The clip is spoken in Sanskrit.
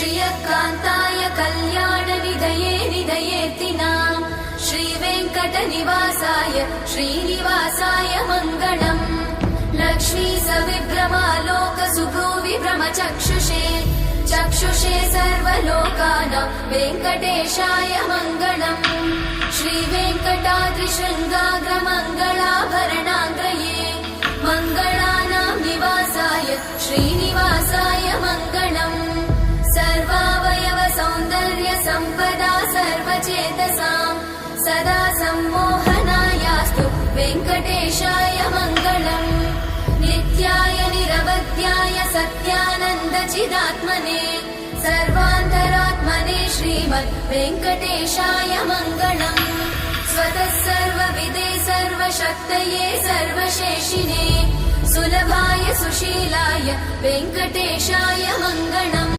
श्रियकान्ताय कल्याणनिधये निधयेतिनाम् श्रीवेङ्कटनिवासाय श्रीनिवासाय मङ्गलम् लक्ष्मी सविभ्रमालोकसुभ्रूविभ्रमचक्षुषे चक्षुषे सर्वलोकानां वेङ्कटेशाय मङ्गलम् श्रीवेङ्कटाद्रिशृङ्गाग्रमङ्गलाभरणाङ्गये मङ्गलानां निवासाय श्रीनिवासाय मङ्गलम् सर्वावयव सौन्दर्य सम्पदा सर्वचेतसां सदा सम्मोहनायास्तु वेङ्कटेशाय मङ्गलम् नित्याय निरवध्याय सत्यानन्दचिदात्मने सर्वान्तरात्मने श्रीमद् वेङ्कटेशाय मङ्गलम् स्वतः सर्वविदे सर्वशक्तये सर्वशेषिने सुलभाय सुशीलाय वेङ्कटेशाय मङ्गलम्।